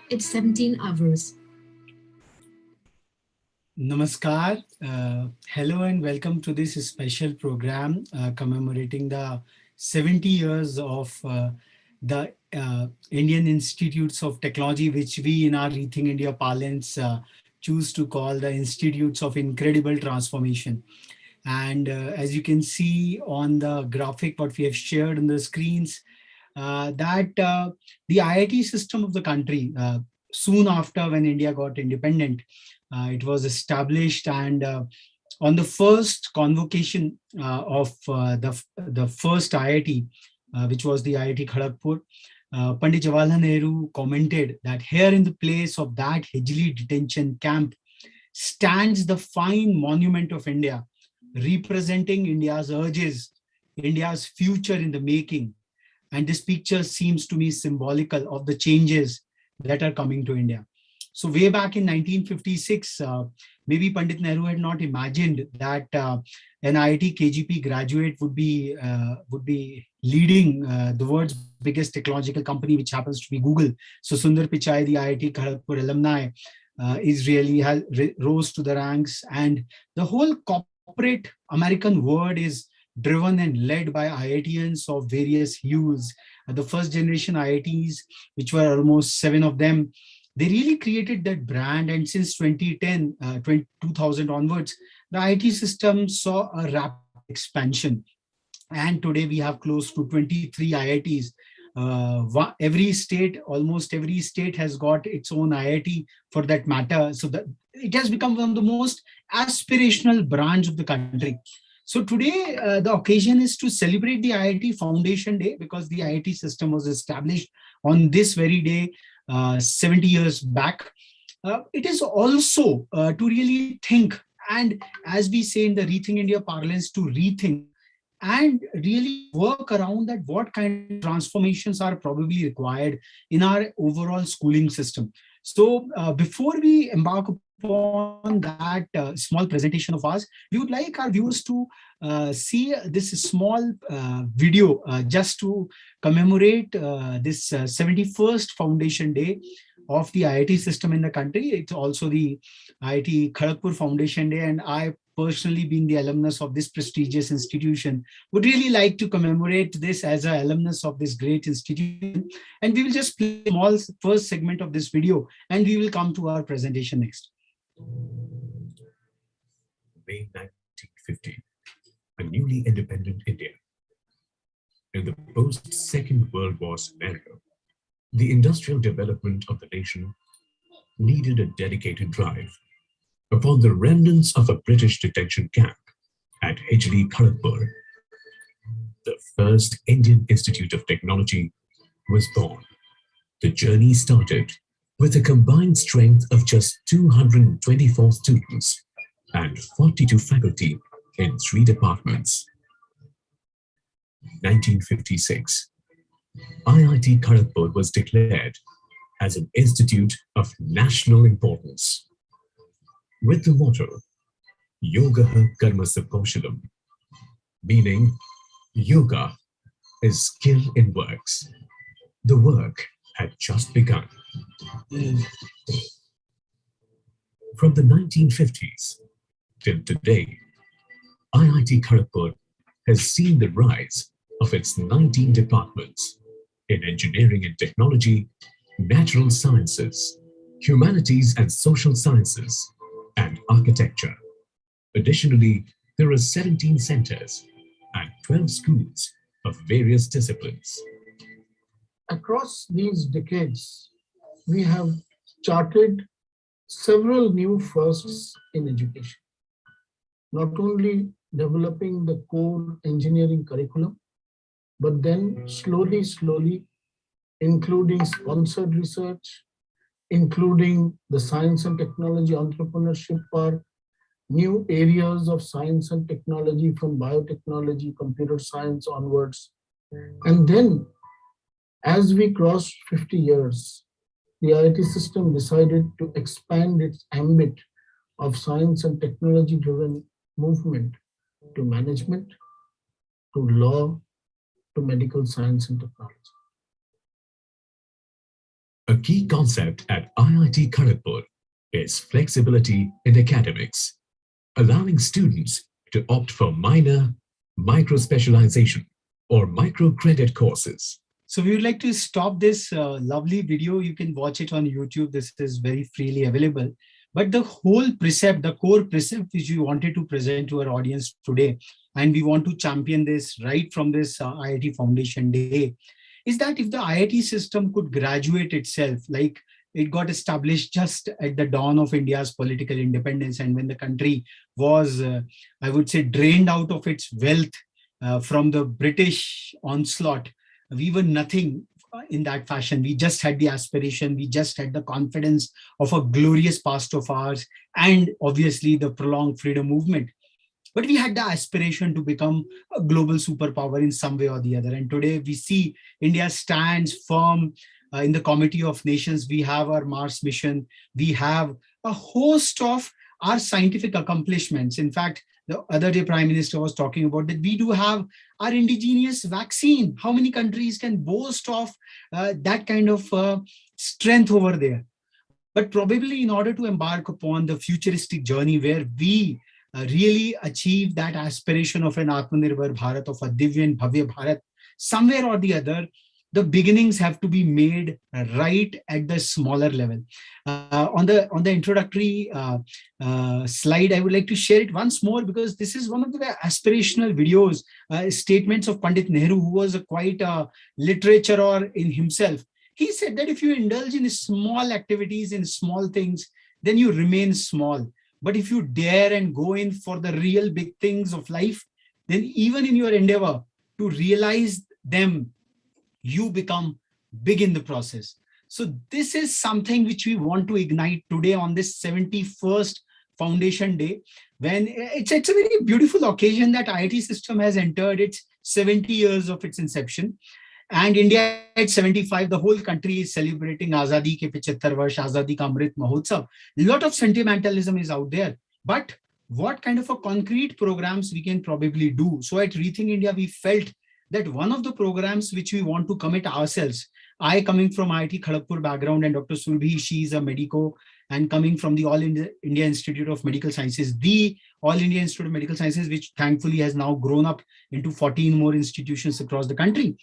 It's 17 hours. Namaskar. Hello and welcome to this special program commemorating the 70 years of the Indian Institutes of Technology, which we in our Rethink India parlance choose to call the Institutes of Incredible Transformation. And as you can see on the graphic, what we have shared on the screens, that the IIT system of the country, soon after when India got independent, it was established, and on the first convocation of the first IIT, which was the IIT Kharagpur, Pandit Jawaharlal Nehru commented that here in the place of that Hijli detention camp stands the fine monument of India, representing India's urges, India's future in the making. And this picture seems to me symbolical of the changes that are coming to India. So way back in 1956, maybe Pandit Nehru had not imagined that an IIT KGP graduate would be leading the world's biggest technological company, which happens to be Google. So Sundar Pichai, the IIT Kharagpur alumni, rose to the ranks, and the whole corporate American world is driven and led by IITians of various hues. The first generation IITs, which were almost 7 of them, they really created that brand. And since 2010, 2000 onwards, the IT system saw a rapid expansion. And today we have close to 23 IITs. Almost every state has got its own IIT for that matter. So that it has become one of the most aspirational branch of the country. So today, the occasion is to celebrate the IIT Foundation Day, because the IIT system was established on this very day 70 years back. It is also to really think, and as we say in the Rethink India parlance, to rethink and really work around that what kind of transformations are probably required in our overall schooling system. So before we embark upon that small presentation of ours, we would like our viewers to see this small video just to commemorate this 71st Foundation Day of the IIT system in the country. It's also the IIT Kharagpur Foundation Day, and I personally, being the alumnus of this prestigious institution, would really like to commemorate this as an alumnus of this great institution. And we will just play a small first segment of this video, and we will come to our presentation next. May 1950, a newly independent India. In the post-Second World War scenario, the industrial development of the nation needed a dedicated drive. Upon the remnants of a British detention camp at Hijli, Kharagpur, the first Indian Institute of Technology was born. The journey started with a combined strength of just 224 students and 42 faculty in 3 departments. 1956, IIT Kharagpur was declared as an institute of national importance. With the motto, Yoga Karma Kaushalam, meaning yoga is skill in works. The work had just begun. From the 1950s till today, IIT Kharagpur has seen the rise of its 19 departments in engineering and technology, natural sciences, humanities and social sciences, and architecture. Additionally, there are 17 centers and 12 schools of various disciplines. Across these decades, we have charted several new firsts in education. Not only developing the core engineering curriculum, but then slowly including sponsored research, including the science and technology entrepreneurship part, new areas of science and technology from biotechnology, computer science onwards. And then as we crossed 50 years, the IIT system decided to expand its ambit of science and technology driven movement to management, to law, to medical science and technology. A key concept at IIT Kharagpur is flexibility in academics, allowing students to opt for minor, micro-specialization, or micro-credit courses. So we would like to stop this lovely video. You can watch it on YouTube. This is very freely available. But the whole precept, the core precept which we wanted to present to our audience today, and we want to champion this right from this IIT Foundation Day, is that if the IIT system could graduate itself, like it got established just at the dawn of India's political independence, and when the country was, I would say, drained out of its wealth from the British onslaught, we were nothing in that fashion. We just had the aspiration, we just had the confidence of a glorious past of ours, and obviously the prolonged freedom movement. But we had the aspiration to become a global superpower in some way or the other. And today we see India stands firm in the Committee of Nations. We have our Mars mission. We have a host of our scientific accomplishments. In fact, the other day, Prime Minister was talking about that we do have our indigenous vaccine. How many countries can boast of that kind of strength over there? But probably in order to embark upon the futuristic journey where we really achieve that aspiration of an Atmanirbhar Bharat, of a Divya and Bhavya Bharat, somewhere or the other, the beginnings have to be made right at the smaller level. On the introductory slide, I would like to share it once more, because this is one of the aspirational videos, statements of Pandit Nehru, who was a quite a literaturer in himself. He said that if you indulge in small activities, in small things, then you remain small. But if you dare and go in for the real big things of life, then even in your endeavor to realize them, you become big in the process. So this is something which we want to ignite today on this 71st Foundation Day, when it's a very beautiful occasion that IIT system has entered its 70 years of its inception. And India at 75, the whole country is celebrating Azadi ke 75 varsh, Azadi ka Amrit Mahotsav. A lot of sentimentalism is out there. But what kind of a concrete programs we can probably do? So at Rethink India, we felt that one of the programs which we want to commit ourselves, I coming from IIT Kharagpur background, and Dr. Surbhi, she is a medico, and coming from the All India Institute of Medical Sciences, the All India Institute of Medical Sciences, which thankfully has now grown up into 14 more institutions across the country,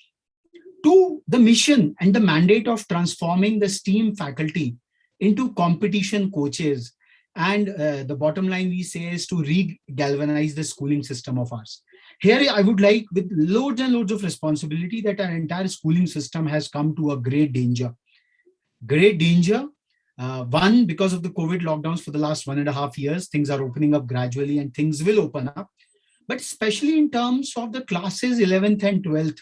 to the mission and the mandate of transforming the STEAM faculty into competition coaches. And the bottom line we say is to re-galvanize the schooling system of ours. Here, I would like, with loads and loads of responsibility, that our entire schooling system has come to a great danger. Great danger. One, because of the COVID lockdowns for the last 1.5 years, things are opening up gradually and things will open up. But especially in terms of the classes 11th and 12th,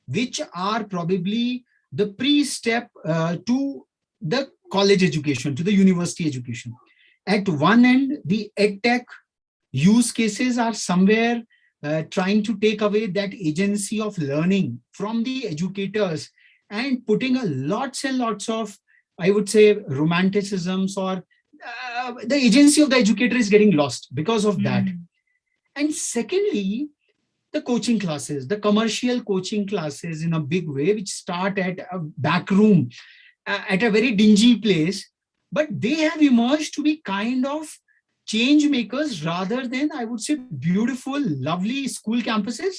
which are probably the pre-step to the college education, to the university education. At one end, the EdTech use cases are somewhere trying to take away that agency of learning from the educators and putting a lots and lots of, I would say, romanticisms, or the agency of the educator is getting lost because of that. And secondly, the coaching classes, the commercial coaching classes in a big way, which start at a back room, at a very dingy place, but they have emerged to be kind of change makers rather than, I would say, beautiful, lovely school campuses,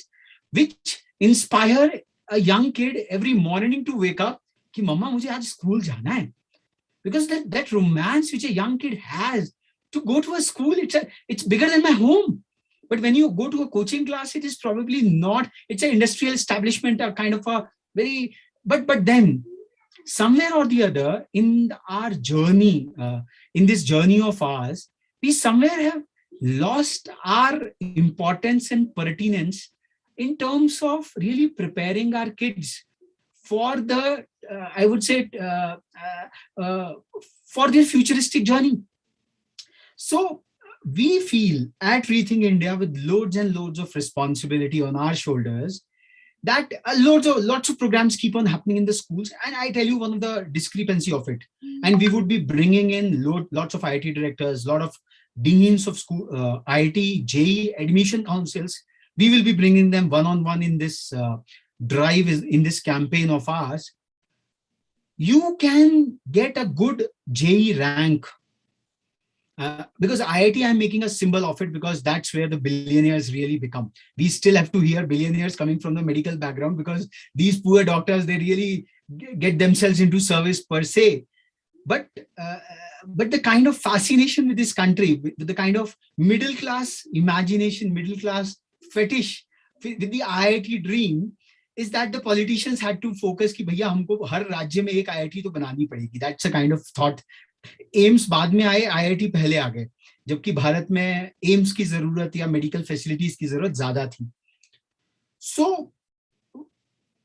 which inspire a young kid every morning to wake up, ki mama mujhe aaj school jana hai. Because that romance which a young kid has to go to a school, it's bigger than my home. But when you go to a coaching class, it is probably not, it's an industrial establishment, a kind of a very, but then somewhere or the other in our journey, in this journey of ours, we somewhere have lost our importance and pertinence in terms of really preparing our kids for the, I would say, for their futuristic journey. So we feel at Rethink India, with loads and loads of responsibility on our shoulders, that lots of programs keep on happening in the schools. And I tell you one of the discrepancy of it. And we would be bringing in lots of IIT directors, lot of deans of school, IIT, JEE admission councils. We will be bringing them one-on-one in this drive, in this campaign of ours. You can get a good JEE rank Because IIT, I'm making a symbol of it because that's where the billionaires really become. We still have to hear billionaires coming from the medical background because these poor doctors, they really get themselves into service per se. But uh, but the kind of fascination with this country, with the kind of middle class imagination, middle class fetish with the IIT dream, is that the politicians had to focus कि भैया हमको हर राज्य में एक IIT तो बनानी पड़ेगी. That's a kind of thought. AIIMS बाद में आए, आईआईटी पहले आ गए, जबकि भारत में एम्स की जरूरत या मेडिकल फैसिलिटीज की जरूरत ज्यादा थी. So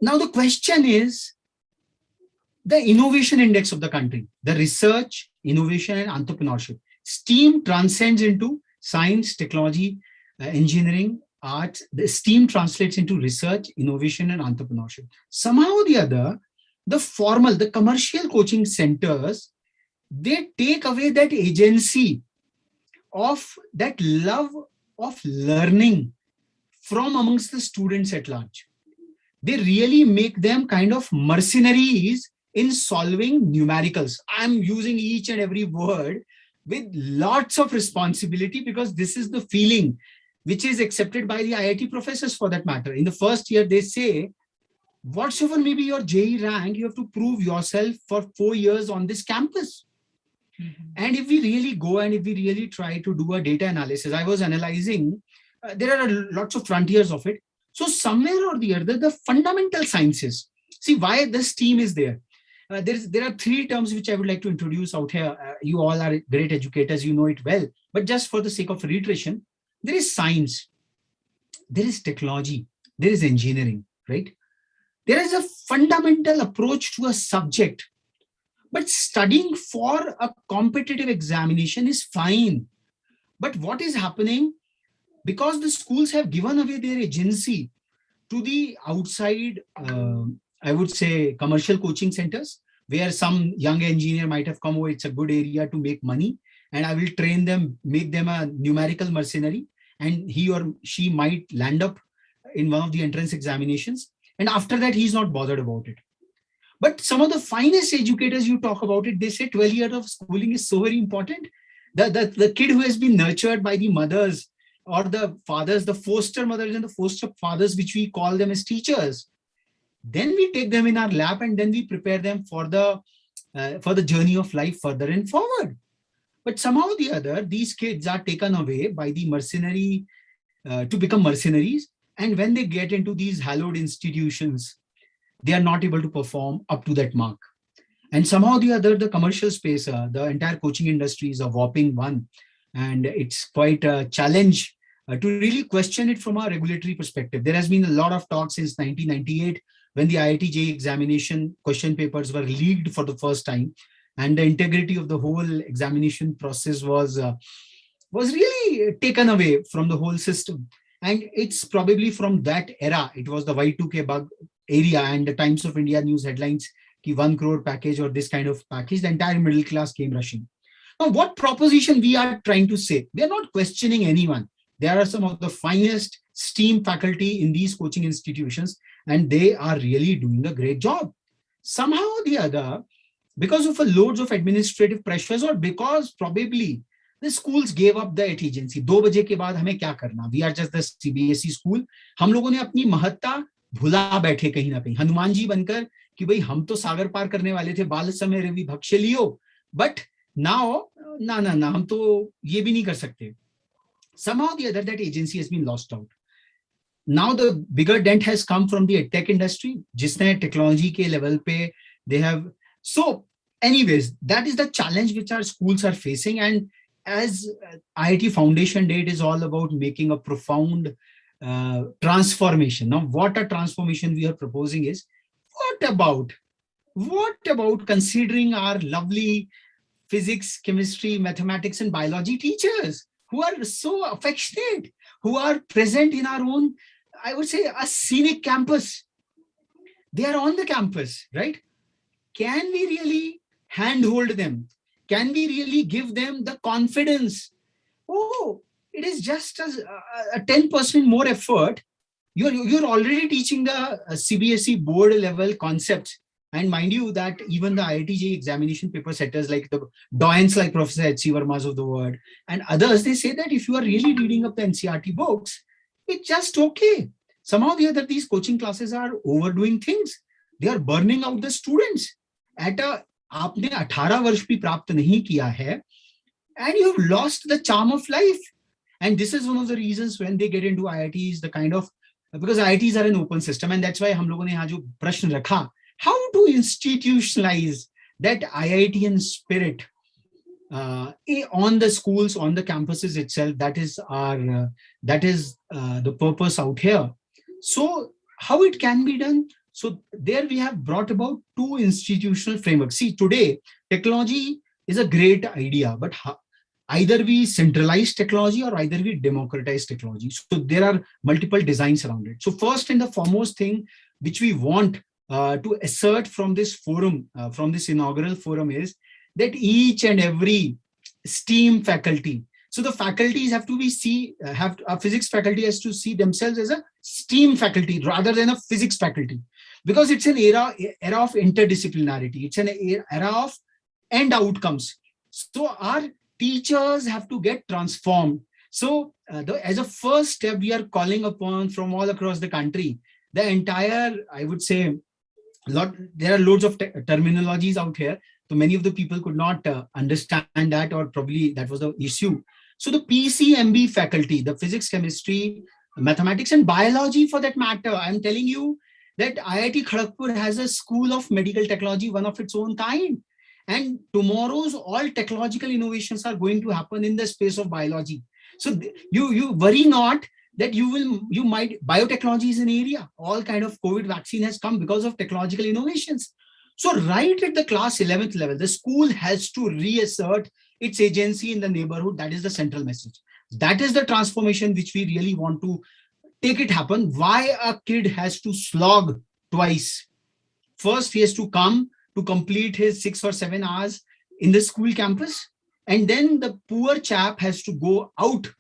now the question is the innovation index of the country, the research, innovation, and entrepreneurship. STEAM transcends into science, technology, engineering, arts. The STEAM translates into research, innovation, and entrepreneurship. Somehow or the other, the formal, the commercial coaching centers, they take away that agency of that love of learning from amongst the students at large. They really make them kind of mercenaries in solving numericals. I'm using each and every word with lots of responsibility because this is the feeling which is accepted by the IIT professors for that matter. In the first year, they say, whatsoever may be your JE rank, you have to prove yourself for 4 years on this campus. And if we really go and if we really try to do a data analysis, I was analyzing, there are lots of frontiers of it. So somewhere or the other, the fundamental sciences, see why this team is there. There are 3 terms which I would like to introduce out here. You all are great educators, you know it well. But just for the sake of reiteration, there is science, there is technology, there is engineering, right? There is a fundamental approach to a subject. But studying for a competitive examination is fine. But what is happening? Because the schools have given away their agency to the outside, I would say, commercial coaching centers, where some young engineer might have come, oh, it's a good area to make money, and I will train them, make them a numerical mercenary, and he or she might land up in one of the entrance examinations. And after that, he's not bothered about it. But some of the finest educators, you talk about it, they say 12 years of schooling is so very important. The kid who has been nurtured by the mothers or the fathers, the foster mothers and the foster fathers, which we call them as teachers, then we take them in our lap and then we prepare them for the journey of life further and forward. But somehow or the other, these kids are taken away by the mercenary to become mercenaries. And when they get into these hallowed institutions, they are not able to perform up to that mark. And somehow or the other, the commercial space, the entire coaching industry is a whopping one. And it's quite a challenge to really question it from a regulatory perspective. There has been a lot of talk since 1998 when the IIT JEE examination question papers were leaked for the first time. And the integrity of the whole examination process was really taken away from the whole system. And it's probably from that era, it was the Y2K bug area and the Times of India news headlines, ki 1 crore package or this kind of package, the entire middle class came rushing. Now, what proposition we are trying to say? They're not questioning anyone. There are some of the finest STEAM faculty in these coaching institutions, and they are really doing a great job. Somehow or the other, because of a loads of administrative pressures or because probably the schools gave up the agency. 2 बजे के बाद हमें क्या करना? We are just the CBSE school. हम लोगों ने अपनी महत्ता भुला बैठे कहीं ना कहीं, हनुमान जी बनकर कि भाई हम तो सागर पार करने वाले थे, बाल समय रवि भक्ष्य लियो, बट नाउ ना हम तो ये भी नहीं कर सकते. Somehow the other, that agency has been lost out. Now the bigger dent has come from the tech industry, जिसने technology के level पे they have. So anyways, that is the challenge which our schools are facing. And as IIT Foundation Day, it is all about making a profound transformation. Now, what a transformation we are proposing is, what about considering our lovely physics, chemistry, mathematics, and biology teachers who are so affectionate, who are present in our own, I would say, a scenic campus. They are on the campus, right? Can we really handhold them? Can we really give them the confidence? Oh, it is just a 10% more effort. You're already teaching the CBSE board level concepts. And mind you that even the IIT examination paper setters like the doyens like Professor H.C. Verma's of the world and others, they say that if you are really reading up the NCERT books, it's just okay. Somehow the other, these coaching classes are overdoing things. They are burning out the students. At a आपने 18 वर्ष भी प्राप्त नहीं किया है, and you have lost the charm of life. And this is one of the reasons when they get into IITs, the kind of, because IITs are an open system, and that's why हम लोगों ने यहाँ जो प्रश्न रखा, how to institutionalize that IITian spirit on the schools, on the campuses itself. That is the purpose out here. So how it can be done? So there we have brought about two institutional frameworks. See, today technology is a great idea, but either we centralize technology or either we democratize technology. So there are multiple designs around it. So first and the foremost thing which we want to assert from this forum, from this inaugural forum, is that each and every STEAM faculty, so the faculties have to be a physics faculty has to see themselves as a STEAM faculty rather than a physics faculty, because it's an era of interdisciplinarity. It's an era of end outcomes. So our teachers have to get transformed. So as a first step, we are calling upon from all across the country, the entire, I would say, there are loads of terminologies out here. So many of the people could not understand that, or probably that was the issue. So the PCMB faculty, the physics, chemistry, mathematics, and biology for that matter, I'm telling you that IIT Kharagpur has a school of medical technology, one of its own kind. And tomorrow's all technological innovations are going to happen in the space of biology. So you worry not that you might, biotechnology is an area. All kind of COVID vaccine has come because of technological innovations. So right at the class 11th level, the school has to reassert its agency in the neighborhood. That is the central message. That is the transformation which we really want to take it happen. Why a kid has to slog twice. First, he has to come to complete his 6 or 7 hours in the school campus. And then the poor chap has to go out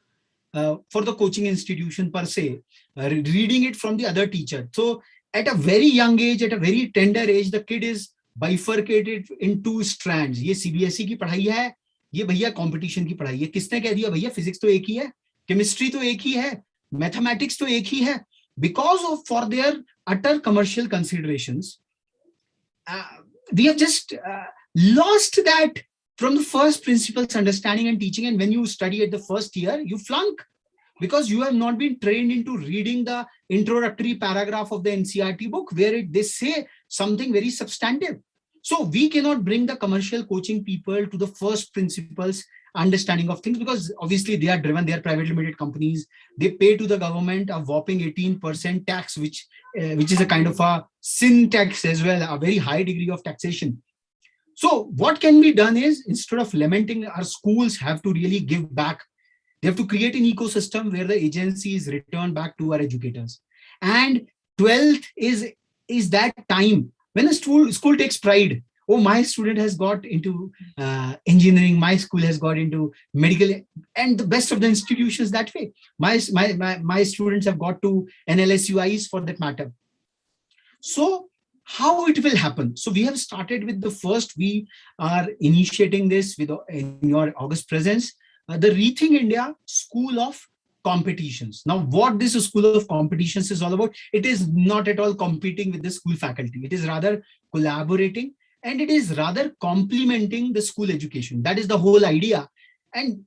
for the coaching institution per se, reading it from the other teacher. So at a very young age, at a very tender age, the kid is bifurcated in two strands. ये CBSE की पढ़ाई है, ये भैया competition की पढ़ाई है. किसने कह दिया भैया physics तो एक ही है, chemistry तो एक ही है, mathematics तो एक ही है. Because of for their utter commercial considerations, we have just lost that from the first principles understanding and teaching. And when you study at the first year, you flunk because you have not been trained into reading the introductory paragraph of the NCERT book where they say something very substantive. So we cannot bring the commercial coaching people to the first principles understanding of things, because obviously they are driven, they are private limited companies. They pay to the government a whopping 18% tax, which is a kind of a sin tax as well, a very high degree of taxation. So what can be done is, instead of lamenting, our schools have to really give back. They have to create an ecosystem where the agency is returned back to our educators. And 12th is that time when a school takes pride. Oh, my student has got into engineering, my school has got into medical, and the best of the institutions that way. My students have got to NLSUIs for that matter. So how it will happen? So we have started with the first, we are initiating this with in your August presence, the Rethink India School of Competitions. Now, what this School of Competitions is all about, it is not at all competing with the school faculty. It is rather collaborating, and it is rather complementing the school education. That is the whole idea. And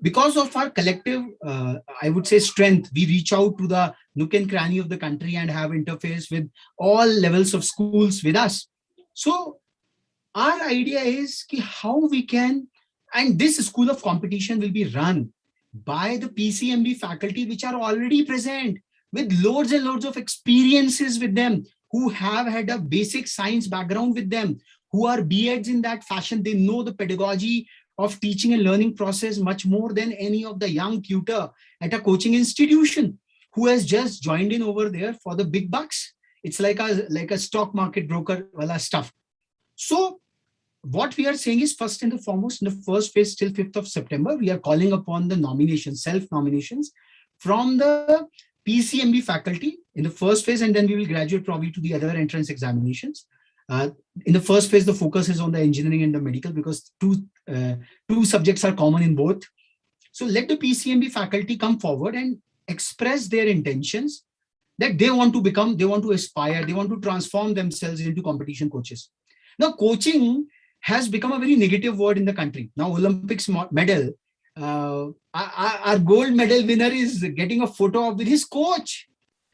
because of our collective, I would say, strength, we reach out to the nook and cranny of the country and have interface with all levels of schools with us. So our idea is how we can, and this School of Competition will be run by the PCMB faculty, which are already present with loads and loads of experiences with them, who have had a basic science background with them, who are BEds in that fashion. They know the pedagogy of teaching and learning process much more than any of the young tutor at a coaching institution who has just joined in over there for the big bucks. It's like a stock market broker wala stuff. So what we are saying is, first and foremost, in the first phase till 5th of September, we are calling upon the nominations, self-nominations from the PCMB faculty in the first phase, and then we will graduate probably to the other entrance examinations. Uh, in the first phase, the focus is on the engineering and the medical because two subjects are common in both. So let the PCMB faculty come forward and express their intentions that they want to become, they want to aspire, they want to transform themselves into competition coaches. Now, coaching has become a very negative word in the country. Now, Olympics medal, our gold medal winner is getting a photo with his coach.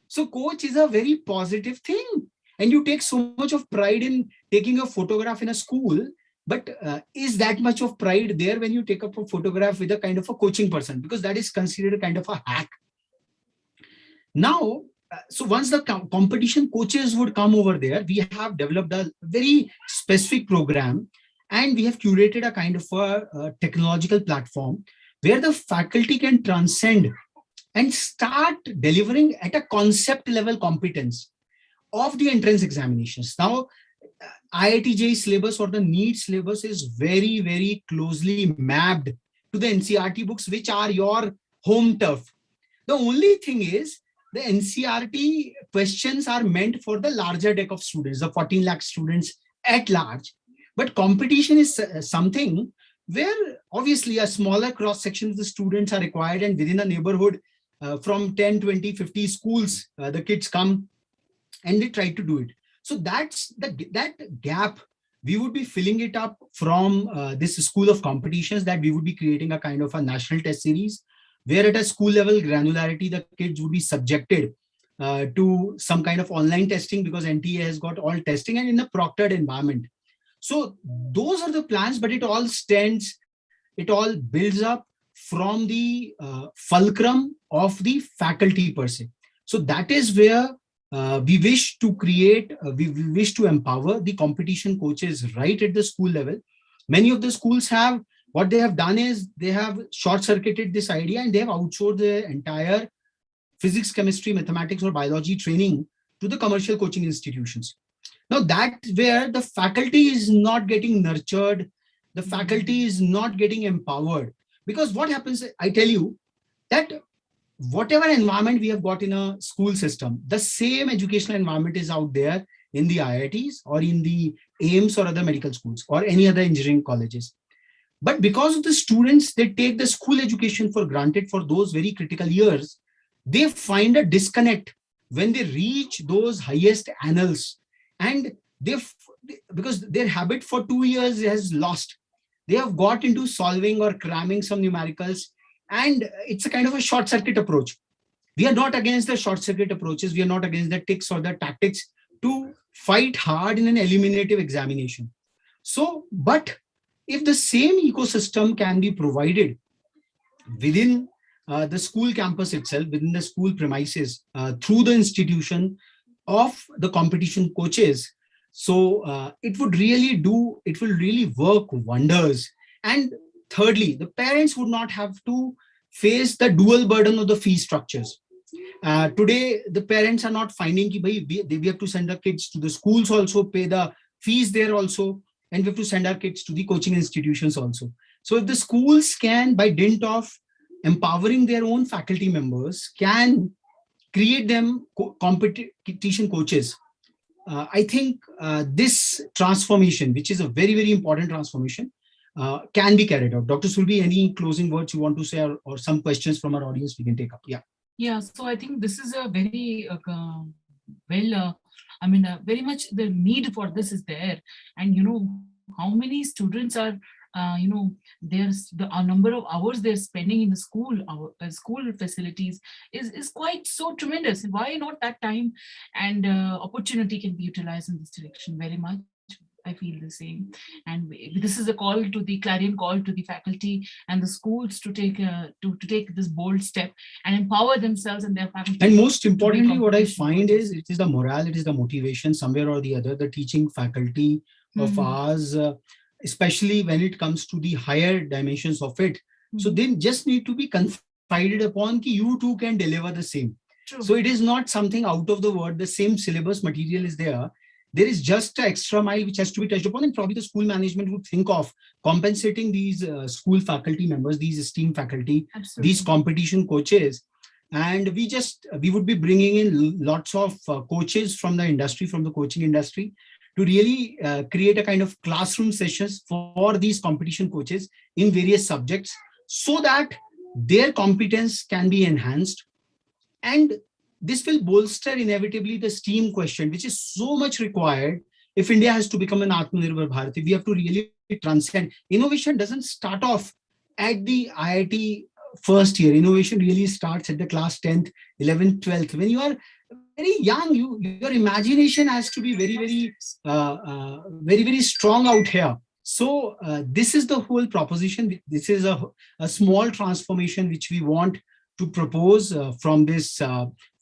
So coach is a very positive thing. And you take so much of pride in taking a photograph in a school, but is that much of pride there when you take up a photograph with a kind of a coaching person? Because that is considered a kind of a hack. Now, so once the competition coaches would come over there, we have developed a very specific program and we have curated a kind of a technological platform where the faculty can transcend and start delivering at a concept level competence of the entrance examinations. Now, IIT JEE syllabus or the NEET syllabus is very, very closely mapped to the NCERT books, which are your home turf. The only thing is the NCERT questions are meant for the larger deck of students, the 14 lakh students at large. But competition is something where obviously a smaller cross section of the students are required, and within a neighborhood from 10, 20, 50 schools, the kids come and they try to do it. So that's that gap. We would be filling it up from this school of competitions, that we would be creating a kind of a national test series where at a school level granularity, the kids would be subjected to some kind of online testing because NTA has got all testing and in a proctored environment. So those are the plans, but it all builds up from the fulcrum of the faculty per se. So that is where we wish to create, we wish to empower the competition coaches right at the school level. Many of the schools have, what they have done is they have short-circuited this idea and they have outsourced the entire physics, chemistry, mathematics, or biology training to the commercial coaching institutions. Now that's where the faculty is not getting nurtured, the faculty is not getting empowered. Because what happens, I tell you, that whatever environment we have got in a school system, the same educational environment is out there in the IITs or in the AIMS or other medical schools or any other engineering colleges. But because of the students, they take the school education for granted for those very critical years, they find a disconnect when they reach those highest annals, and because their habit for 2 years has lost. They have got into solving or cramming some numericals, and it's a kind of a short circuit approach. We are not against the short circuit approaches. We are not against the tricks or the tactics to fight hard in an eliminative examination. So, but if the same ecosystem can be provided within the school campus itself, within the school premises, through the institution of the competition coaches, so it will really work wonders. And thirdly, the parents would not have to face the dual burden of the fee structures. Today, the parents are not finding we have to send our kids to the schools also, pay the fees there also, and we have to send our kids to the coaching institutions also. So if the schools can, by dint of empowering their own faculty members, can create them competition coaches, I think this transformation, which is a very, very important transformation, can be carried out. Dr. Sulbi, any closing words you want to say, or some questions from our audience we can take up? Yeah. Yeah, so I think this is a very very much the need for this is there. And how many students are there's the number of hours they're spending in the school facilities is quite so tremendous. Why not that time and opportunity can be utilized in this direction very much? I feel the same, and this is a call to the clarion call to the faculty and the schools to take this bold step and empower themselves and their faculty. And most importantly, what I find is it is the morale, it is the motivation somewhere or the other. The teaching faculty of ours, especially when it comes to the higher dimensions of it, so they just need to be confided upon that you too can deliver the same. True. So it is not something out of the world. The same syllabus material is there. There is just an extra mile which has to be touched upon, and probably the school management would think of compensating these school faculty members, these esteemed faculty, Absolutely. these competition coaches. And we would be bringing in lots of coaches from the industry, from the coaching industry, to really create a kind of classroom sessions for these competition coaches in various subjects, so that their competence can be enhanced. And this will bolster inevitably the STEAM question, which is so much required if India has to become an Atmanirbhar Bharat. We have to really transcend. Innovation doesn't start off at the IIT first year. Innovation really starts at the class 10th, 11th, 12th. When you are very young, your imagination has to be very strong out here. So this is the whole proposition. This is a small transformation which we want to propose from this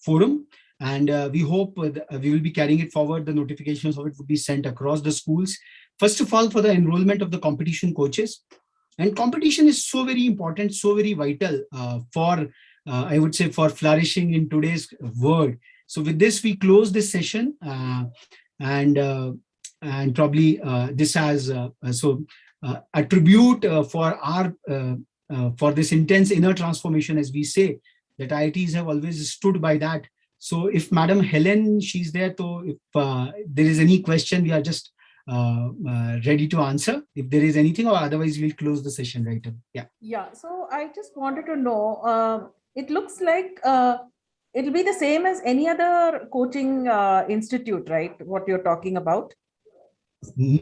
forum. And we hope we will be carrying it forward. The notifications of it would be sent across the schools. First of all, for the enrollment of the competition coaches. And competition is so very important, so very vital for, I would say, for flourishing in today's world. So with this, we close this session. And probably this has a tribute for this intense inner transformation, as we say, that IITs have always stood by that. So if Madam Helen, she's there, so if there is any question, we are just ready to answer if there is anything, or otherwise we'll close the session right away. Yeah. So I just wanted to know, it looks like it'll be the same as any other coaching institute, right? What you're talking about? No.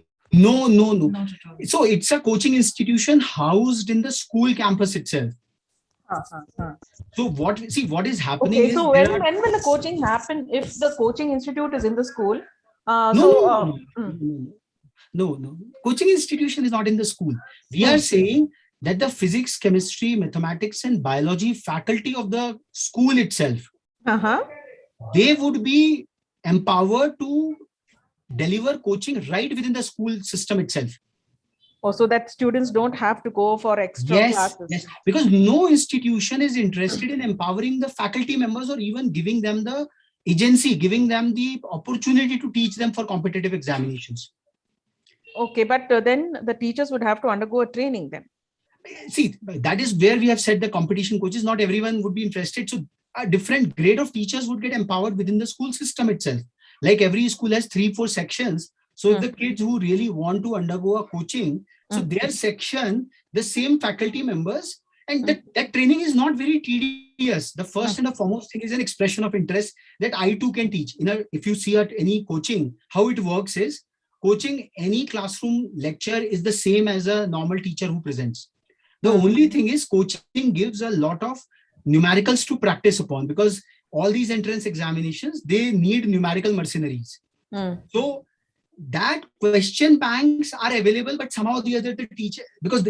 Not at all. So it's a coaching institution housed in the school campus itself. So what is happening Okay, is, so when will the coaching happen if the coaching institute is in the school? No. Coaching institution is not in the school. We are saying that the physics, chemistry, mathematics, and biology faculty of the school itself, they would be empowered to deliver coaching right within the school system itself. Oh, so that students don't have to go for extra classes. Yes, because no institution is interested in empowering the faculty members or even giving them the agency, giving them the opportunity to teach them for competitive examinations. Okay, but then the teachers would have to undergo a training then. See, that is where we have said the competition coaches, not everyone would be interested. So a different grade of teachers would get empowered within the school system itself. Like every school has 3-4 sections. So if the kids who really want to undergo a coaching, so their section, the same faculty members, and that training is not very tedious. The first and the foremost thing is an expression of interest that I too can teach. If you see at any coaching, how it works is, coaching any classroom lecture is the same as a normal teacher who presents. The only thing is, coaching gives a lot of numericals to practice upon, because all these entrance examinations, they need numerical mercenaries. So that question banks are available, but somehow the other the teacher, because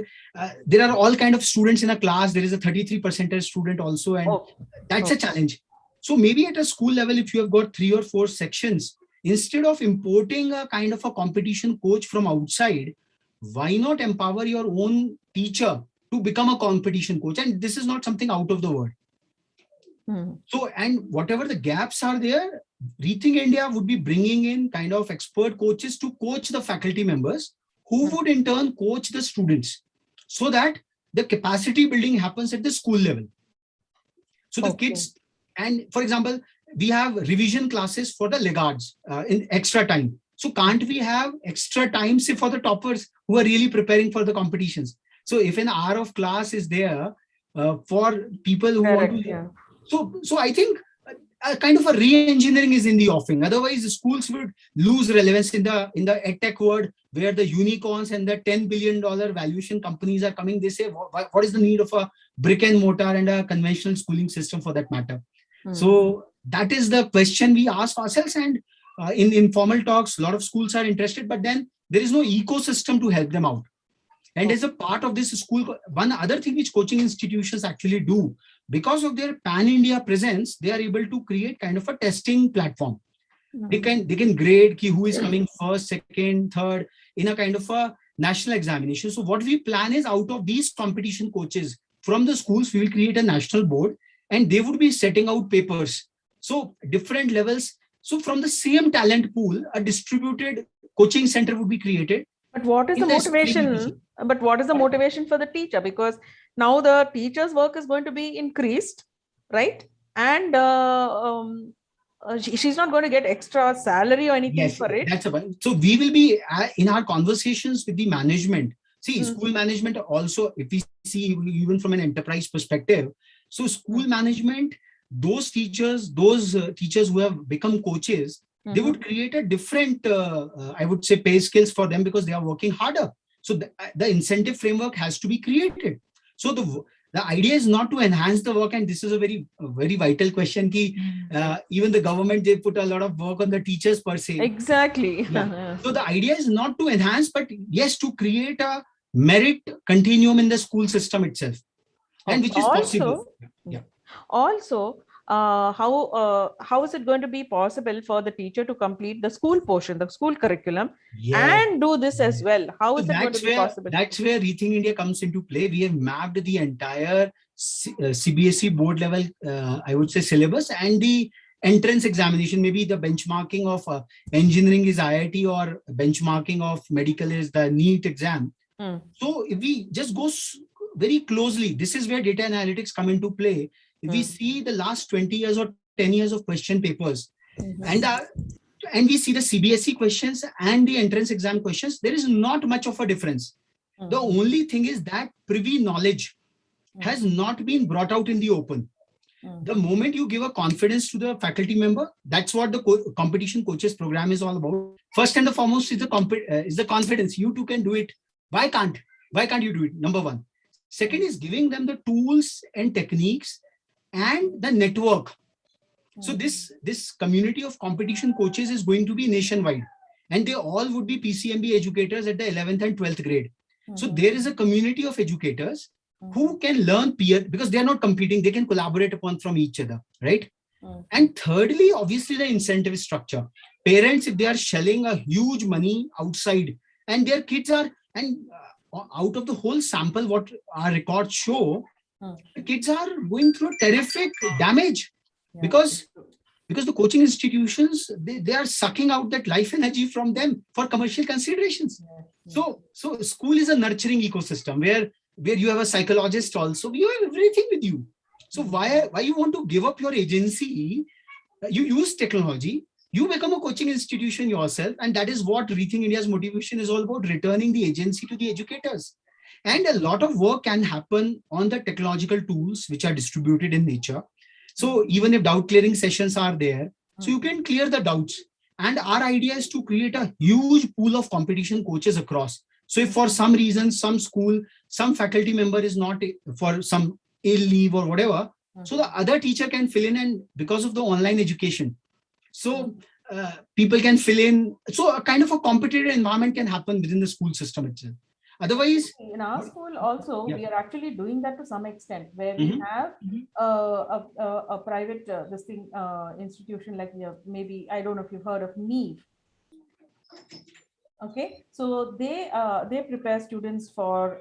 there are all kind of students in a class, there is a 33% student also, and that's a challenge. So maybe at a school level, if you have got 3 or 4 sections, instead of importing a kind of a competition coach from outside, why not empower your own teacher to become a competition coach? And this is not something out of the world. So, and whatever the gaps are there, Rethink India would be bringing in kind of expert coaches to coach the faculty members, who would in turn coach the students, so that the capacity building happens at the school level. So the kids, and for example, we have revision classes for the laggards in extra time. So can't we have extra time, say, for the toppers who are really preparing for the competitions? So if an hour of class is there for people who want to, so I think a kind of a re-engineering is in the offing. Otherwise, the schools would lose relevance in the edtech world, where the unicorns and the $10 billion valuation companies are coming. They say, what is the need of a brick and mortar and a conventional schooling system for that matter? So that is the question we ask ourselves. And in informal talks, a lot of schools are interested, but then there is no ecosystem to help them out. And as a part of this school, one other thing which coaching institutions actually do, because of their pan-India presence, they are able to create kind of a testing platform. They can grade who is coming first, second, third in a kind of a national examination. So what we plan is, out of these competition coaches from the schools, we will create a national board, and they would be setting out papers. So different levels. So from the same talent pool, a distributed coaching center would be created. But what is the motivation? But what is the motivation for the teacher? Because now the teacher's work is going to be increased, right? And she's not going to get extra salary or anything Yes, for it. that's about. So we will be in our conversations with the management. See, Mm. school management also, if we see even from an enterprise perspective, so school management, those teachers who have become coaches, they Mhm. would create a different, I would say, pay scales for them because they are working harder. So the incentive framework has to be created. So the idea is not to enhance the work, and this is a very vital question. Ki, even the government, they put a lot of work on the teachers per se. Exactly. Yeah. So the idea is not to enhance, but yes, to create a merit continuum in the school system itself, and which is possible. Also, Yeah. also, how is it going to be possible for the teacher to complete the school portion, the school curriculum, Yeah. and do this as well? How So is it going to be possible? that's where Rethink India comes into play. We have mapped the entire CBSE board level, I would say, syllabus and the entrance examination. Maybe the benchmarking of engineering is IIT, or benchmarking of medical is the NEET exam. So if we just go very closely, this is where data analytics come into play. If we see the last 20 years or 10 years of question papers, and and we see the CBSE questions and the entrance exam questions, there is not much of a difference. The only thing is that privy knowledge has not been brought out in the open. The moment you give a confidence to the faculty member, that's what the competition coaches program is all about. First and the foremost is the confidence. You too can do it. Why can't? Why can't you do it? Number one. Second is giving them the tools and techniques and the network. So this community of competition coaches is going to be nationwide, and they all would be PCMB educators at the 11th and 12th grade. So there is a community of educators who can learn peer, because they are not competing, they can collaborate upon from each other, right? And thirdly, obviously the incentive structure. Parents, if they are shelling a huge money outside, and their kids are, and out of the whole sample, what our records show, the kids are going through terrific damage, because the coaching institutions, they are sucking out that life energy from them for commercial considerations. So school is a nurturing ecosystem where you have a psychologist also, you have everything with you. So why you want to give up your agency? You use technology, you become a coaching institution yourself, and that is what Rethink India's motivation is all about, returning the agency to the educators. And a lot of work can happen on the technological tools which are distributed in nature. So even if doubt clearing sessions are there, so you can clear the doubts. And our idea is to create a huge pool of competition coaches across. So if for some reason, some school, some faculty member is not for some ill leave or whatever, so the other teacher can fill in, and because of the online education, so people can fill in. So a kind of a competitive environment can happen within the school system itself. Otherwise, In our school also, Yeah. we are actually doing that to some extent, where we have a private institution, like maybe, I don't know if you've heard of NEEV. Okay, so they prepare students for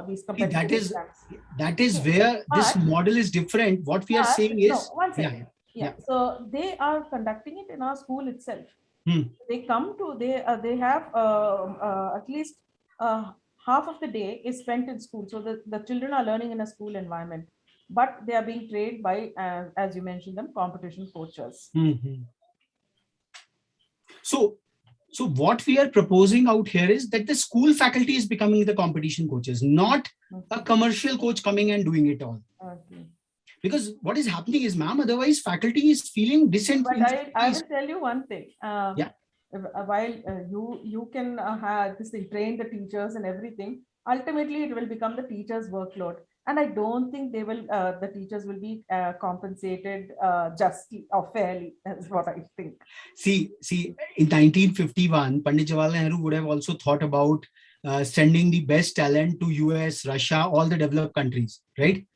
these competitive exams. that is Okay. where this But- model is different. What we are But, saying no, is, one second. Yeah. So they are conducting it in our school itself. They come to, they have at least half of the day is spent in school. So the children are learning in a school environment, but they are being trained by, as you mentioned, them competition coaches. So what we are proposing out here is that the school faculty is becoming the competition coaches, not a commercial coach coming and doing it all. Okay. Because what is happening is, ma'am, otherwise faculty is feeling But I will tell you one thing. Yeah. While you can have this thing, train the teachers and everything, ultimately it will become the teachers' workload. And I don't think they will. The teachers will be compensated justly or fairly. That's what I think. See, in 1951, Pandit Jawaharlal Nehru would have also thought about sending the best talent to US, Russia, all the developed countries, right?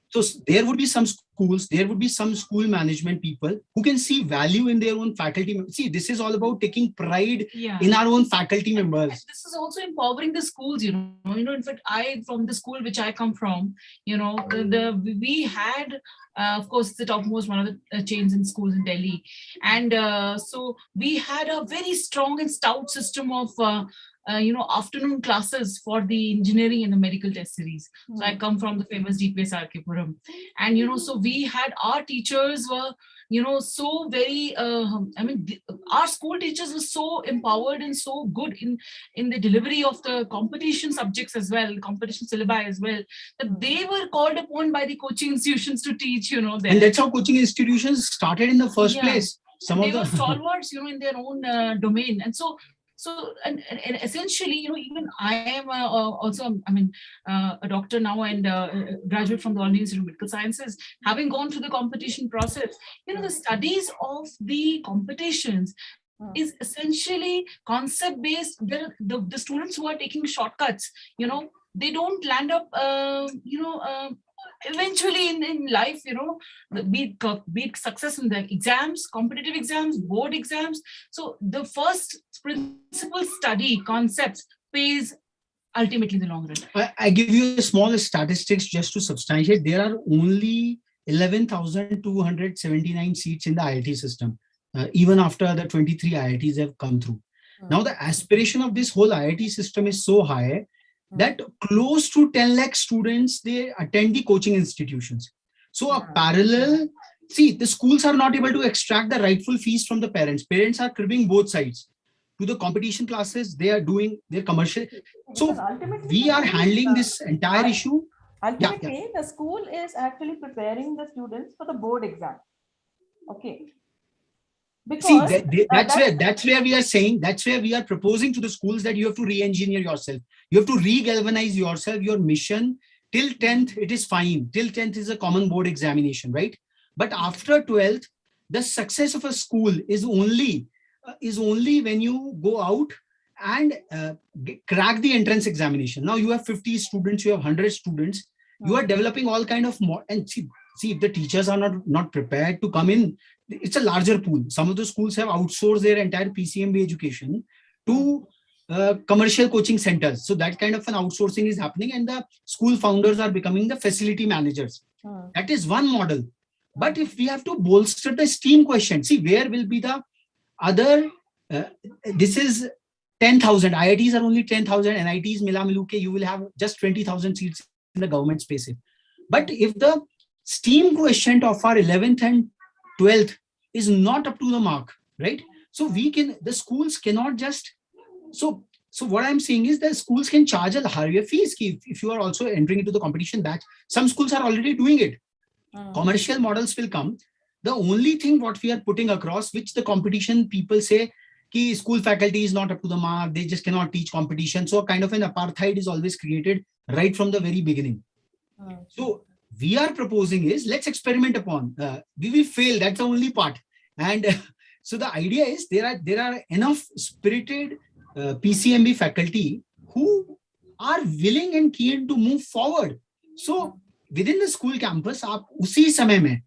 So there would be some schools, there would be some school management people who can see value in their own faculty. See, this is all about taking pride in our own faculty members. And this is also empowering the schools, in fact, from the school which I come from, we had, of course, the topmost one of the chains in schools in Delhi. And so we had a very strong and stout system of, afternoon classes for the engineering and the medical test series. So I come from the famous DPS RK Puram. And, so we had, our teachers were so very, our school teachers were so empowered and so good in the delivery of the competition subjects as well, competition syllabi as well, that they were called upon by the coaching institutions to teach, there. And that's how coaching institutions started in the first place. Some they were stalwarts, in their own domain. And and essentially, even I am also, a doctor now, and graduate from the All India Institute of Medical Sciences, having gone through the competition process. The studies of the competitions is essentially concept based. The students who are taking shortcuts, they don't land up, eventually in life, be it success in the exams, competitive exams, board exams. So the first principal study concepts pays ultimately in the long run. I give you a small statistics just to substantiate. There are only 11,279 seats in the IIT system, even after the 23 IITs have come through. Now the aspiration of this whole IIT system is so high that close to 10 lakh students, they attend the coaching institutions. So a parallel, see, the schools are not able to extract the rightful fees from the parents. Parents are cribbing both sides. To the competition classes, they are doing their commercial. So we are handling this entire issue. Ultimately, the school is actually preparing the students for the board exam. Okay. Because that's where we are saying, that's where we are proposing to the schools that you have to re-engineer yourself. You have to re-galvanize yourself, your mission. Till 10th, it is fine. Till 10th is a common board examination, right? But after 12th, the success of a school is only when you go out and crack the entrance examination. Now you have 50 students, you have 100 students. You are developing all kind of more, and see if the teachers are not prepared to come in, it's a larger pool. Some of the schools have outsourced their entire PCMB education to commercial coaching centers. So that kind of an outsourcing is happening, and the school founders are becoming the facility managers. That is one model. But if we have to bolster the STEAM question, see where will be the other, this is 10,000, IITs are only 10,000, NITs mila milu ke you will have just 20,000 seats in the government space. But if the STEAM quotient of our 11th and 12th is not up to the mark, right? So the schools cannot just, so what I'm saying is that schools can charge a higher fees if you are also entering into the competition batch. Some schools are already doing it. Commercial models will come. The only thing what we are putting across, which the competition people say, ki school faculty is not up to the mark, they just cannot teach competition. So a kind of an apartheid is always created right from the very beginning. So we are proposing is, let's experiment upon. We will fail, that's the only part. And so the idea is there are enough spirited PCMB faculty who are willing and keen to move forward. So within the school campus, usi samay mein,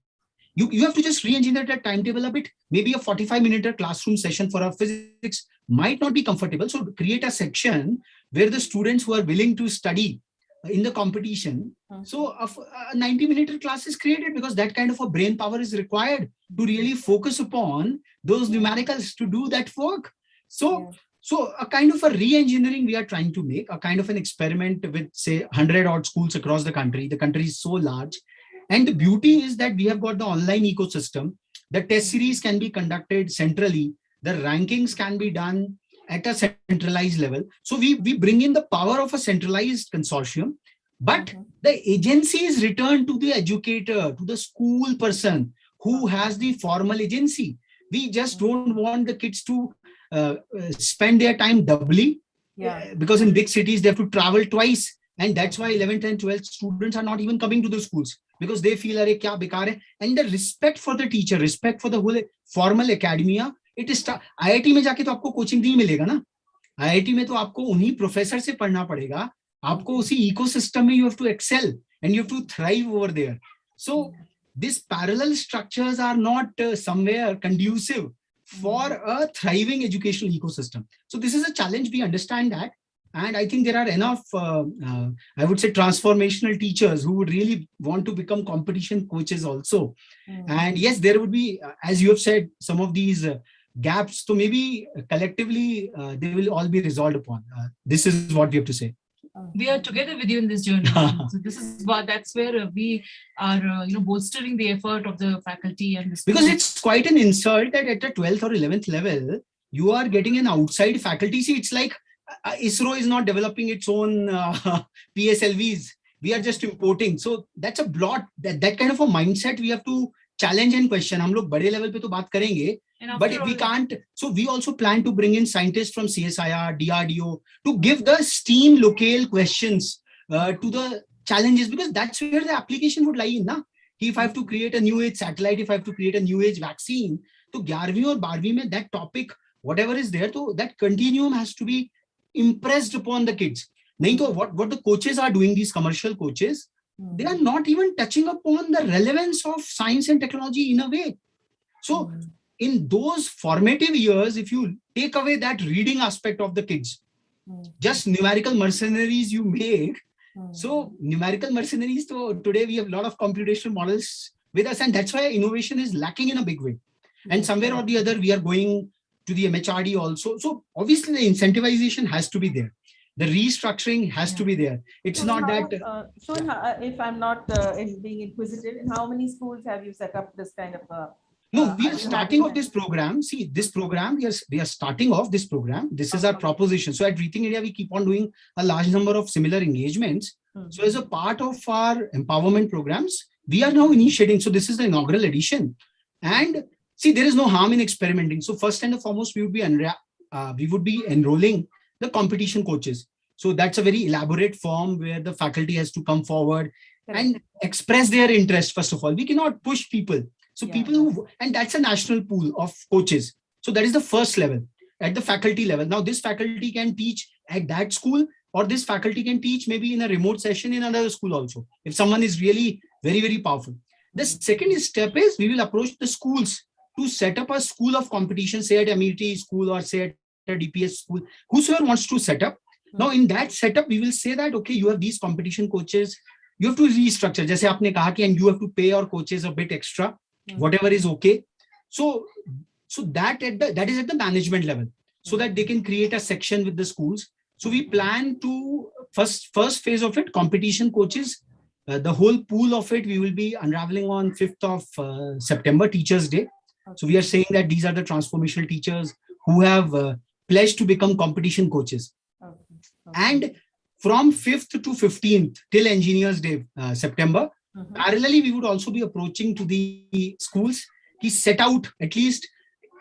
you have to just re-engineer that timetable a bit. Maybe a 45-minute classroom session for a physics might not be comfortable. So create a section where the students who are willing to study in the competition. So a 90-minute class is created, because that kind of a brain power is required to really focus upon those numericals to do that work. So a kind of a re-engineering we are trying to make, a kind of an experiment with say 100 odd schools across the country. The country is so large. And the beauty is that we have got the online ecosystem. The test series can be conducted centrally. The rankings can be done at a centralized level. So we bring in the power of a centralized consortium, but the agency is returned to the educator, to the school person who has the formal agency. We just don't want the kids to spend their time doubly, because in big cities they have to travel twice. And that's why 11th and 12th students are not even coming to the schools, because they feel, Are, kya bekar hai? And the respect for the teacher, respect for the whole formal academia, it is IIT में जाके तो आपको coaching नहीं मिलेगा ना. IIT में तो आपको उन्हीं प्रोफेसर से पढ़ना पड़ेगा. आपको उसी इकोसिस्टम में you have to excel and you have to thrive over there. So these parallel structures are not somewhere conducive for a thriving educational ecosystem. So this is a challenge. We understand that. And I think there are enough, I would say, transformational teachers who would really want to become competition coaches also. And yes, there would be, as you have said, some of these gaps. So maybe collectively, they will all be resolved upon. This is what we have to say. we are together with you in this journey. So this is that's where we are, bolstering the effort of the faculty and the because it's quite an insult that at the 12th or 11th level, you are getting an outside faculty. See, it's like ISRO is not developing its own PSLVs. We are just importing. So that's a blot. That kind of a mindset we have to challenge and question. हम लोग बड़े level पे तो बात करेंगे, but if we can't, so we also plan to bring in scientists from CSIR, DRDO to give the STEAM local questions to the challenges, because that's where the application would lie in. Na? If I have to create a new age satellite, if I have to create a new age vaccine, तो 11वीं और 12वीं में that topic, whatever is there, so that continuum has to be impressed upon the kids. नहीं तो what the coaches are doing, these commercial coaches, they are not even touching upon the relevance of science and technology in a way. So in those formative years, if you take away that reading aspect of the kids, just numerical mercenaries you make. So numerical mercenaries, so today we have a lot of computational models with us, and that's why innovation is lacking in a big way. And somewhere or the other, we are going to the MHRD also. So obviously the incentivization has to be there. The restructuring has to be there. It's not that. So if I'm not being inquisitive, in how many schools have you set up this kind of? No, we are starting off this program. See, this program, we are starting off this program. This is our proposition. So at Rethink India, we keep on doing a large number of similar engagements. So as a part of our empowerment programs, we are now initiating. So this is the inaugural edition. And see, there is no harm in experimenting. So first and foremost, we would be enrolling the competition coaches. So that's a very elaborate form where the faculty has to come forward and express their interest. First of all, we cannot push people. So people who, and that's a national pool of coaches. So that is the first level at the faculty level. Now this faculty can teach at that school, or this faculty can teach maybe in a remote session in another school also, if someone is really very, very powerful. The second step is we will approach the schools to set up a school of competition, say at MET school or say at a DPS school, whosoever wants to set up. Now in that setup, we will say that, okay, you have these competition coaches, you have to restructure. जैसे आपने कहा कि, and you have to pay your coaches a bit extra, whatever is okay. So that is at the management level, so that they can create a section with the schools. So we plan to first phase of it, competition coaches, the whole pool of it, we will be unraveling on 5th of September, Teachers Day. So we are saying that these are the transformational teachers who have pledged to become competition coaches. And from 5th to 15th till Engineers Day, September, parallelly, we would also be approaching to the schools कि set out at least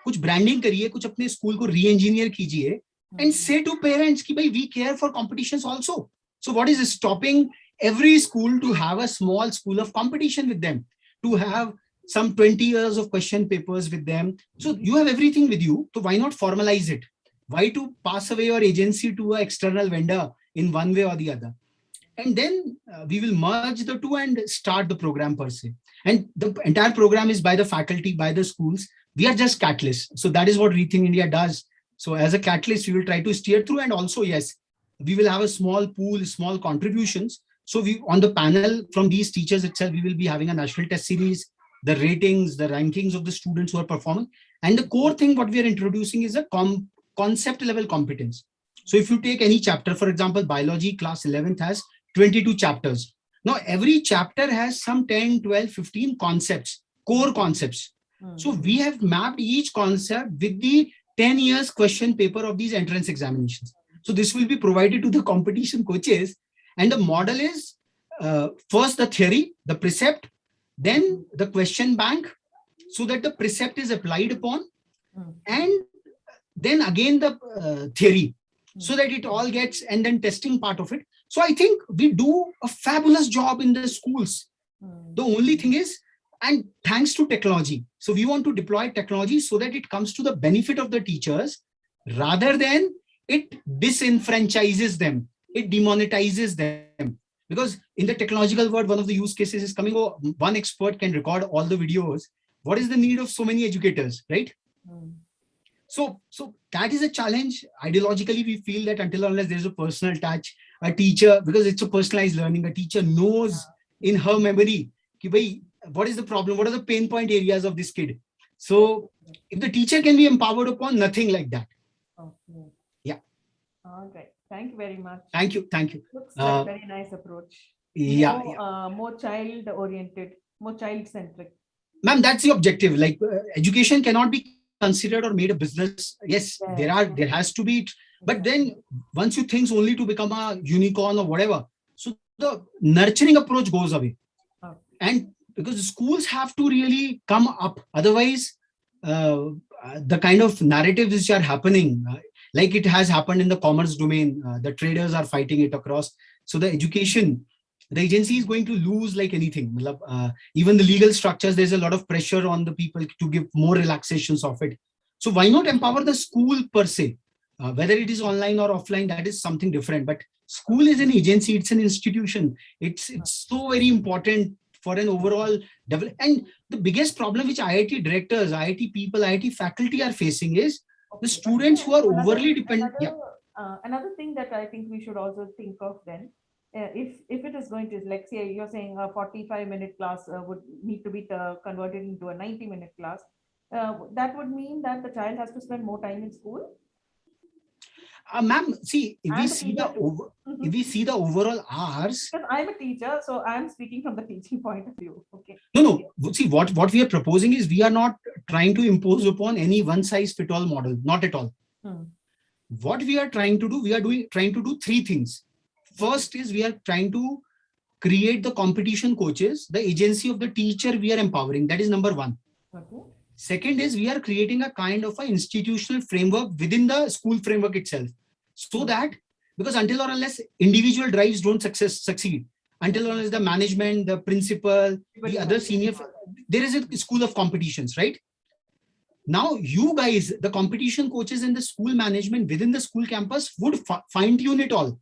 कुछ branding करिए, कुछ अपने school को re-engineer कीजिए, and say to parents कि भाई we care for competitions also. So what is stopping every school to have a small school of competition with them, to have some 20 years of question papers with them? So you have everything with you, so why not formalize it? Why to pass away your agency to an external vendor in one way or the other? And then we will merge the two and start the program per se. And the entire program is by the faculty, by the schools. We are just catalysts. So that is what Rethink India does. So as a catalyst, we will try to steer through. And also, yes, we will have a small pool, small contributions. So we, on the panel from these teachers itself, we will be having a national test series, the ratings, the rankings of the students who are performing. And the core thing, what we are introducing is a concept level competence. So if you take any chapter, for example, biology class 11th has 22 chapters. Now, every chapter has some 10, 12, 15 concepts, core concepts. So we have mapped each concept with the 10 years question paper of these entrance examinations. So this will be provided to the competition coaches. And the model is first the theory, the precept, then the question bank, so that the precept is applied upon, and then again the theory, so that it all gets, and then testing part of it. So I think we do a fabulous job in the schools. The only thing is, and thanks to technology. So we want to deploy technology so that it comes to the benefit of the teachers, rather than it disenfranchises them, it demonetizes them. Because in the technological world, one of the use cases is coming, oh, one expert can record all the videos. What is the need of so many educators, right? So that is a challenge. Ideologically, we feel that until unless there's a personal touch, a teacher, because it's a personalized learning, a teacher knows in her memory, ki bhai, what is the problem? What are the pain point areas of this kid? So if the teacher can be empowered upon, nothing like that. Okay. Yeah. All right. Thank you very much. Thank you. Thank you. Looks like a very nice approach. Yeah. More child oriented, more child centric. Ma'am, that's the objective. Like education cannot be considered or made a business. Yes, there has to be, but then once you think only to become a unicorn or whatever, so the nurturing approach goes away. And because schools have to really come up, otherwise the kind of narratives which are happening, like it has happened in the commerce domain, the traders are fighting it across. So the education, the agency is going to lose like anything. Even the legal structures, there's a lot of pressure on the people to give more relaxations of it. So why not empower the school per se? Whether it is online or offline, that is something different. But school is an agency, it's an institution. It's so very important for an overall development. And the biggest problem which IIT directors, IIT people, IIT faculty are facing is the students who are overly dependent. Another thing that I think we should also think of then, if it is going to, like say you're saying a 45-minute class would need to be converted into a 90-minute class, that would mean that the child has to spend more time in school. Ma'am, see, if we see the overall hours. Because I'm a teacher, so I'm speaking from the teaching point of view. Okay. No. See, what we are proposing is we are not trying to impose upon any one-size-fits-all model. Not at all. What we are trying to do, trying to do three things. First is we are trying to create the competition coaches, the agency of the teacher we are empowering. That is number one. Okay. Second is we are creating a kind of an institutional framework within the school framework itself. So that, because until or unless individual drives don't succeed, until or unless the management, the principal, the other senior, there is a school of competitions, right? Now you guys, the competition coaches and the school management within the school campus would fine tune it all.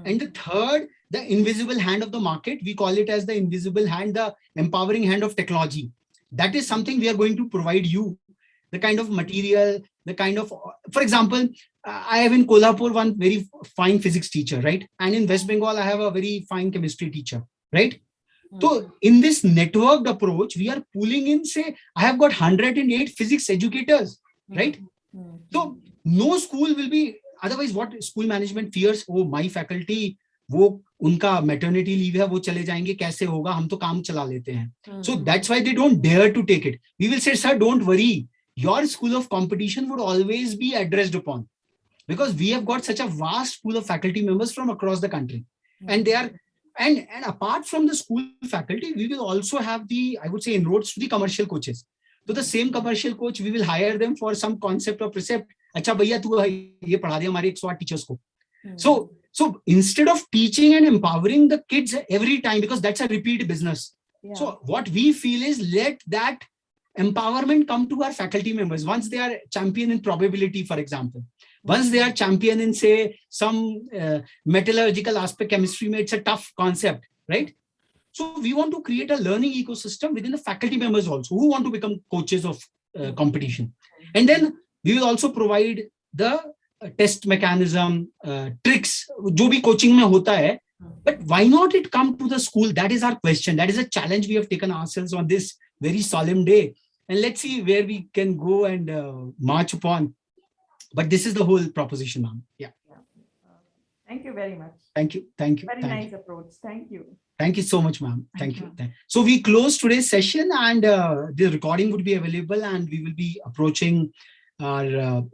And the third, the invisible hand of the market, we call it as the invisible hand, the empowering hand of technology. That is something we are going to provide you, the kind of material, the kind of, for example, I have in Kolhapur one very fine physics teacher, right? And in West Bengal, I have a very fine chemistry teacher, right? So in this networked approach, we are pulling in, say, I have got 108 physics educators, right? So no school will be, otherwise what school management fears, oh, my faculty, वो उनका maternity leave है, वो चले जाएंगे, कैसे होगा, हम तो काम चला लेते हैं. So that's why they don't dare to take it. We will say, sir, don't worry. Your school of competition would always be addressed upon, because we have got such a vast pool of faculty members from across the country. And they are, and apart from the school faculty, we will also have the, I would say, inroads to the commercial coaches. So the same commercial coach, we will hire them for some concept or precept. अच्छा भैया तू ये पढ़ा दे हमारे 108 teachers को. So instead of teaching and empowering the kids every time, because that's a repeat business. Yeah. So what we feel is let that empowerment come to our faculty members. Once they are champion in probability, for example, once they are champion in, say, some metallurgical aspect, chemistry, it's a tough concept, right? So we want to create a learning ecosystem within the faculty members also who want to become coaches of competition. And then we will also provide the test mechanism, tricks, जो भी coaching में होता है. But why not it come to the school? That is our question. That is a challenge we have taken ourselves on this very solemn day. And let's see where we can go and march upon. But this is the whole proposition, ma'am. Yeah. Thank you very much. Thank you. Very nice approach. Thank you. Thank you so much, ma'am. Thank you. So we close today's session, and the recording would be available, and we will be approaching our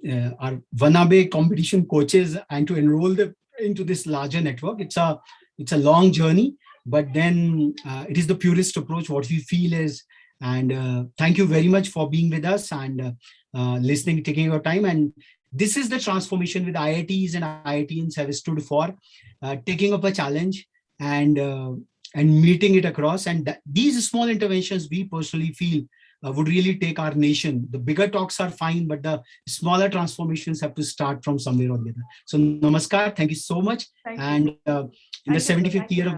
Wanabe competition coaches and to enroll them into this larger network. It's a long journey, but then it is the purest approach. What we feel is, and thank you very much for being with us and listening, taking your time. And this is the transformation with IITs and IITians have stood for, taking up a challenge and meeting it across. And these small interventions we personally feel would really take our nation. The bigger talks are fine, but the smaller transformations have to start from somewhere or the other. So namaskar, thank you so much. In the 75th year of